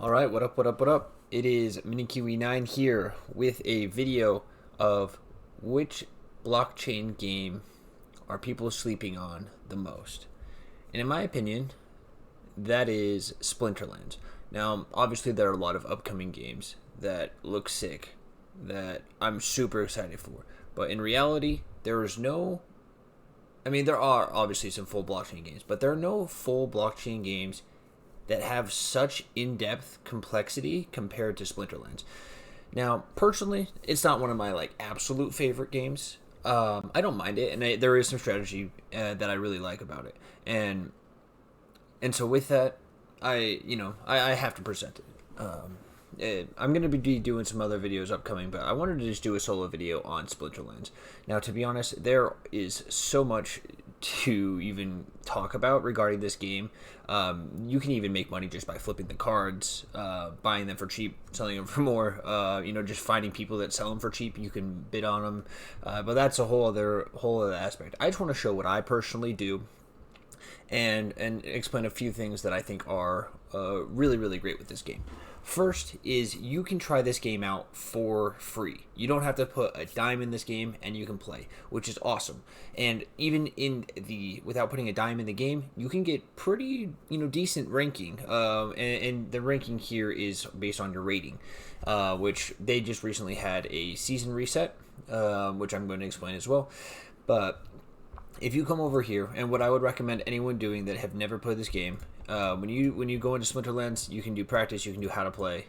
All right, what up, what up, what up? It is MiniKiwi9 here with a video of which blockchain game are people sleeping on the most. And in my opinion, that is Splinterlands. Now, obviously, there are a lot of upcoming games that look sick that I'm super excited for. But in reality, there is no. I mean, there are obviously some full blockchain games, but there are no full blockchain games that have such in-depth complexity compared to Splinterlands. Now, personally, it's not one of my absolute favorite games. I don't mind it, and there is some strategy that I really like about it, and so with that, I have to present it. I'm going to be doing some other videos upcoming, but I wanted to just do a solo video on Splinterlands. Now, to be honest, there is so much to even talk about regarding this game. You can even make money just by flipping the cards, buying them for cheap, selling them for more. Just finding people that sell them for cheap. You can bid on them, but that's a whole other aspect. I just want to show what I personally do, and explain a few things that I think are really, really great with this game. First is you can try this game out for free. You don't have to put a dime in this game and you can play, which is awesome. And even without putting a dime in the game, you can get pretty decent ranking. And the ranking here is based on your rating, which they just recently had a season reset, which I'm going to explain as well. But if you come over here, and what I would recommend anyone doing that have never played this game, when you go into Splinterlands, you can do practice, you can do how to play.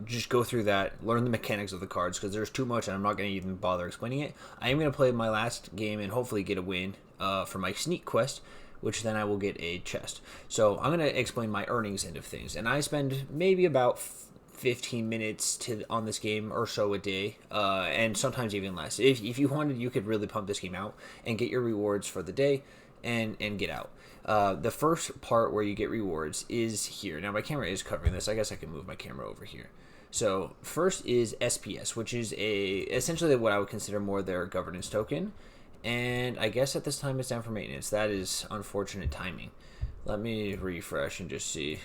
Just go through that, learn the mechanics of the cards, because there's too much, and I'm not going to even bother explaining it. I am going to play my last game and hopefully get a win for my sneak quest, which then I will get a chest. So I'm going to explain my earnings end of things, and I spend maybe about 15 minutes on this game or so a day, and sometimes even less. If you wanted, you could really pump this game out and get your rewards for the day and get out. The first part where you get rewards is here. Now my camera is covering this. I guess I can move my camera over here. So first is SPS, which is essentially what I would consider more their governance token. And I guess at this time it's down for maintenance. That is unfortunate timing. Let me refresh and just see.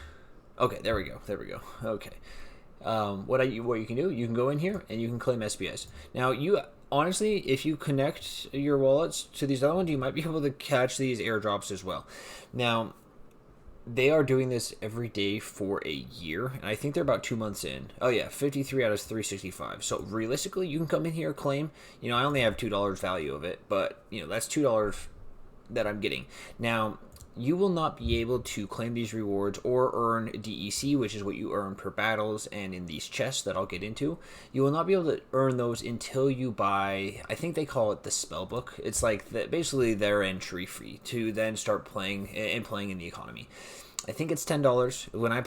Okay, there we go. Okay. What you can do, you can go in here and you can claim SPS. Now, honestly, if you connect your wallets to these other ones, you might be able to catch these airdrops as well. Now, they are doing this every day for a year, and I think they're about 2 months in. Oh yeah, 53 out of 365. So realistically, you can come in here, claim. I only have $2 value of it, but that's $2 that I'm getting. Now, you will not be able to claim these rewards or earn DEC, which is what you earn per battles and in these chests that I'll get into. You will not be able to earn those until you buy, I think they call it the spell book. It's like basically their entry fee to then start playing in the economy. I think it's $10. When I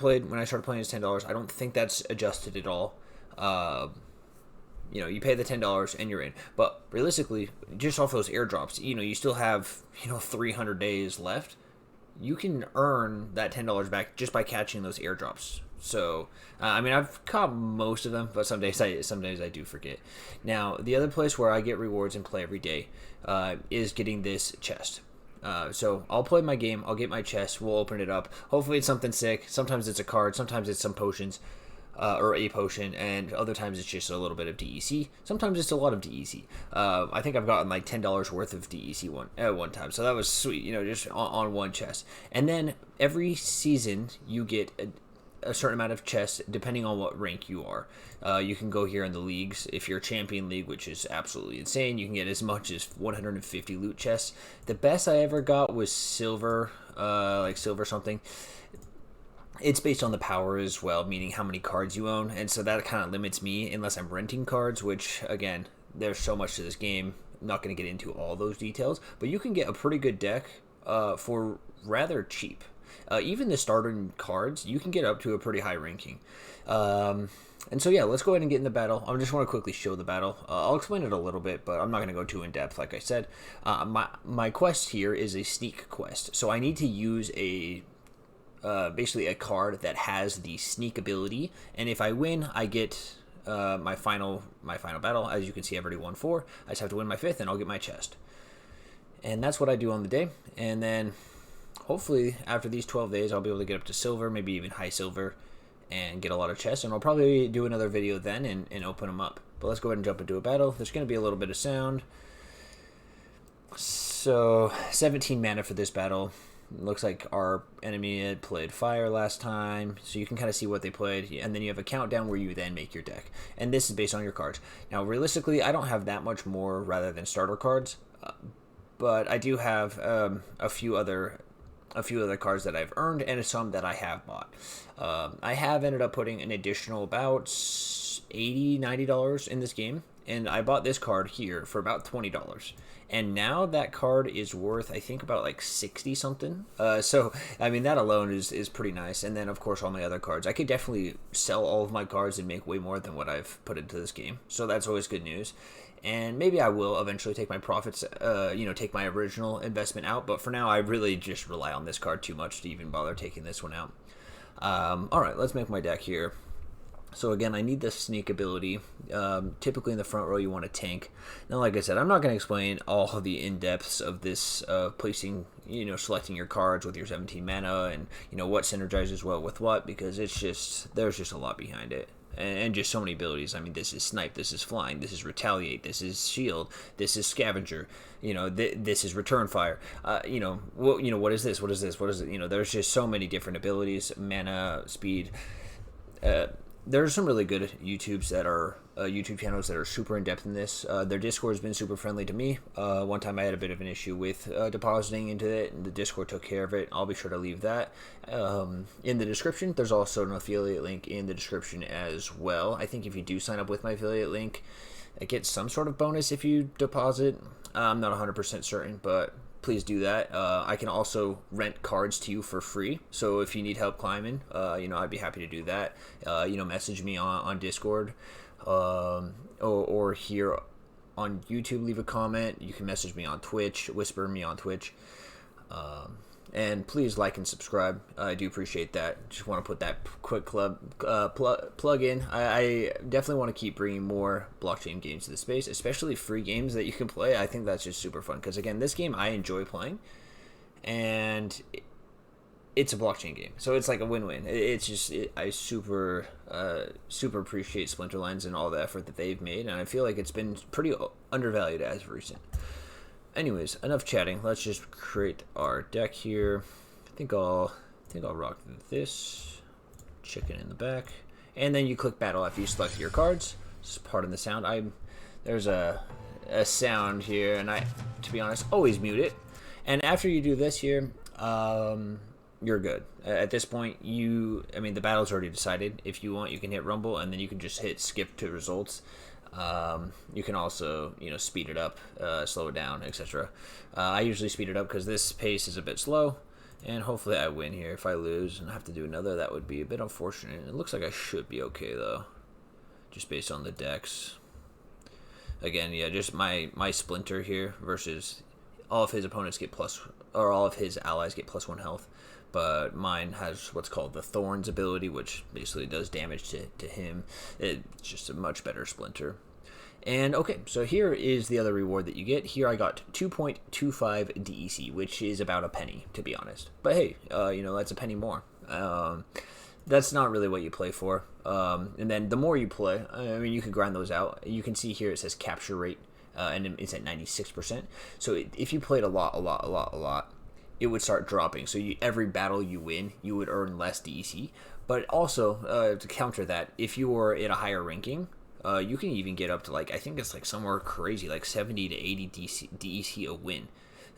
started playing, it's $10. I don't think that's adjusted at all. You pay the $10 and you're in. But realistically, just off those airdrops, you still have 300 days left. You can earn that $10 back just by catching those airdrops. So, I've caught most of them, but some days I do forget. Now, the other place where I get rewards and play every day is getting this chest. So I'll play my game, I'll get my chest, we'll open it up. Hopefully it's something sick. Sometimes it's a card, sometimes it's some potions. Or a potion, and other times it's just a little bit of DEC. Sometimes it's a lot of DEC. I think I've gotten like $10 worth of DEC one time, so that was sweet. Just on one chest. And then every season you get a certain amount of chests depending on what rank you are. You can go here in the leagues. If you're a champion league, which is absolutely insane, you can get as much as 150 loot chests. The best I ever got was silver, silver something. It's based on the power as well, meaning how many cards you own, and so that kind of limits me unless I'm renting cards, which, again, there's so much to this game. I'm not going to get into all those details, but you can get a pretty good deck for rather cheap. Even the starter cards, you can get up to a pretty high ranking. And so, yeah, let's go ahead and get in the battle. I just want to quickly show the battle. I'll explain it a little bit, but I'm not going to go too in-depth, like I said. My quest here is a sneak quest, so I need to use basically a card that has the sneak ability, and if I win, I get my final battle. As you can see, I've already won 4. I just have to win my 5th, and I'll get my chest. And that's what I do on the day. And then hopefully after these 12 days, I'll be able to get up to silver, maybe even high silver, and get a lot of chests, and I'll probably do another video then and open them up. But let's go ahead and jump into a battle. There's going to be a little bit of sound. So 17 mana for this battle. It looks like our enemy had played fire last time, so you can kind of see what they played, and then you have a countdown where you then make your deck, and this is based on your cards. Now realistically, I don't have that much more rather than starter cards, but I do have a few other cards that I've earned and some that I have bought. I have ended up putting an additional about $80-$90 in this game, and I bought this card here for about $20. And now that card is worth, I think, about like 60 something. So, I mean, that alone is pretty nice. And then, of course, all my other cards. I could definitely sell all of my cards and make way more than what I've put into this game. So that's always good news. And maybe I will eventually take my profits, take my original investment out. But for now, I really just rely on this card too much to even bother taking this one out. All right, let's make my deck here. So again, I need the sneak ability. Typically in the front row, you want a tank. Now, like I said, I'm not going to explain all the in-depths of this placing, selecting your cards with your 17 mana and, what synergizes well with what, because there's just a lot behind it. And just so many abilities. I mean, this is snipe, this is flying, this is retaliate, this is shield, this is scavenger. This is return fire. What is this? What is this? What is it? There's just so many different abilities. Mana, speed. There's some really good YouTube channels that are super in depth in this. Their Discord has been super friendly to me. One time I had a bit of an issue with depositing into it, and the Discord took care of it. I'll be sure to leave that in the description. There's also an affiliate link in the description as well. I think if you do sign up with my affiliate link, I get some sort of bonus if you deposit. I'm not 100% certain, but please do that. I can also rent cards to you for free. So if you need help climbing, I'd be happy to do that. Message me on Discord or here on YouTube. Leave a comment. You can message me on Twitch. Whisper me on Twitch. And please like and subscribe. I do appreciate that. Just want to put that quick plug in. I definitely want to keep bringing more blockchain games to the space, especially free games that you can play. I think that's just super fun because, again, this game I enjoy playing, and it's a blockchain game, so it's like a win-win. I super appreciate Splinterlands and all the effort that they've made, and I feel like it's been pretty undervalued as of recent. Anyways, enough chatting. Let's just create our deck here. I think I'll rock this. Chicken in the back, and then you click battle after you select your cards. Just pardon the sound. There's a sound here, and I, to be honest, always mute it. And after you do this here, you're good. At this point, the battle's already decided. If you want, you can hit rumble, and then you can just hit skip to results. You can also, speed it up, slow it down, etc. I usually speed it up because this pace is a bit slow, and hopefully I win here. If I lose and I have to do another, that would be a bit unfortunate. It looks like I should be okay, though, just based on the decks. Again, yeah, just my Splinter here versus all of his opponents get all of his allies get +1 health. But mine has what's called the Thorns ability, which basically does damage to him. It's just a much better Splinter. And okay, so here is the other reward that you get. Here I got 2.25 DEC, which is about a penny, to be honest. But hey, that's a penny more. That's not really what you play for. And then the more you play, you can grind those out. You can see here it says capture rate, and it's at 96%. So if you played a lot, it would start dropping. So every battle you win, you would earn less DEC. But also, to counter that, if you were at a higher ranking, you can even get up to I think it's somewhere crazy, 70 to 80 DEC a win.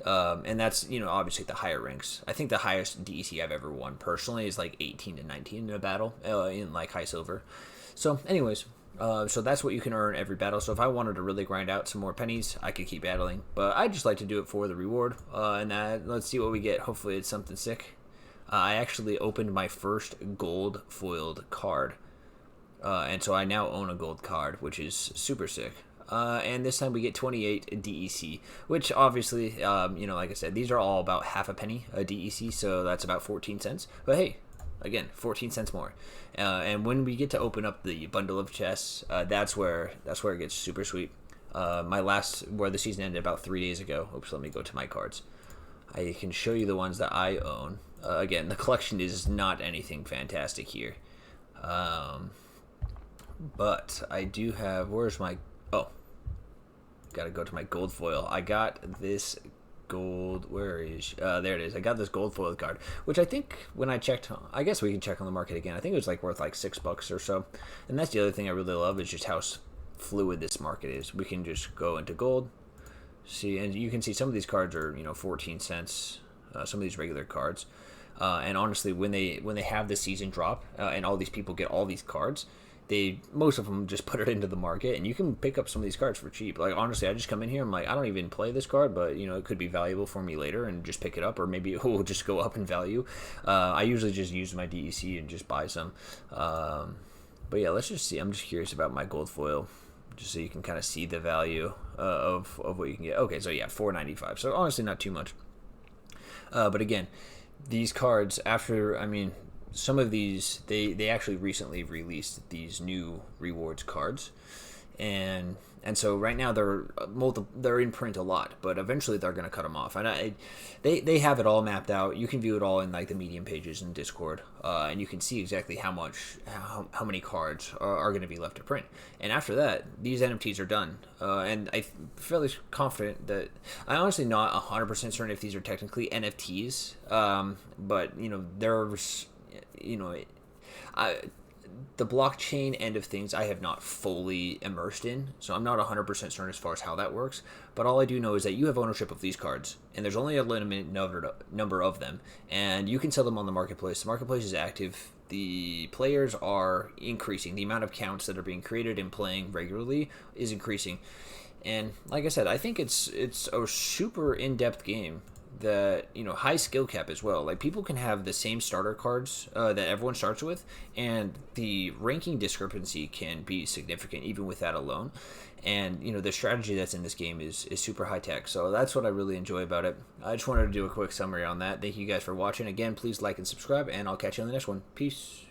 And that's, obviously the higher ranks. I think the highest DEC I've ever won personally is 18 to 19 in a battle, in high silver. So anyways, so that's what you can earn every battle. So if I wanted to really grind out some more pennies, I could keep battling. But I just like to do it for the reward. And let's see what we get. Hopefully it's something sick. I actually opened my first gold foiled card. And so I now own a gold card, which is super sick. And this time we get 28 DEC, which obviously, like I said, these are all about half a penny a DEC. So that's about 14 cents. But hey, again, 14 cents more. And when we get to open up the bundle of chests, that's where it gets super sweet. Where the season ended about 3 days ago. Oops, let me go to my cards. I can show you the ones that I own. Again, the collection is not anything fantastic here. Um, but I do have. Where's my? Oh, gotta go to my gold foil. I got this gold. Where is? There it is. I got this gold foil card, which I think when I checked, I guess we can check on the market again. I think it was like worth like $6 or so. And that's the other thing I really love is just how fluid this market is. We can just go into gold, see, and you can see some of these cards are 14 cents. Some of these regular cards. And honestly, when they have the season drop and all these people get all these cards, most of them just put it into the market, and you can pick up some of these cards for cheap. Like honestly, I just come in here, I'm like, I don't even play this card, but it could be valuable for me later, and just pick it up, or maybe it will just go up in value. I usually just use my DEC and just buy some. But yeah, let's just see. I'm just curious about my gold foil, just so you can kind of see the value of what you can get. Okay, so yeah, $4.95. So honestly, not too much. But again, these cards, some of these, they actually recently released these new rewards cards, and so right now they're in print a lot, but eventually they're going to cut them off. And they have it all mapped out. You can view it all in like the Medium pages in Discord, and you can see exactly how many cards are going to be left to print. And after that, these NFTs are done. And I'm fairly confident that I'm honestly not 100% certain if these are technically NFTs, but there's the blockchain end of things I have not fully immersed in, so I'm not 100% certain as far as how that works. But all I do know is that you have ownership of these cards, and there's only a limited number of them, and you can sell them on the marketplace. The marketplace is active. The players are increasing. The amount of counts that are being created and playing regularly is increasing. And like I said, I think it's a super in-depth game that high skill cap as well. Like people can have the same starter cards that everyone starts with, and the ranking discrepancy can be significant even with that alone. And the strategy that's in this game is super high tech. So that's what I really enjoy about it. I just wanted to do a quick summary on that. Thank you guys for watching. Again, please like and subscribe, and I'll catch you on the next one. Peace.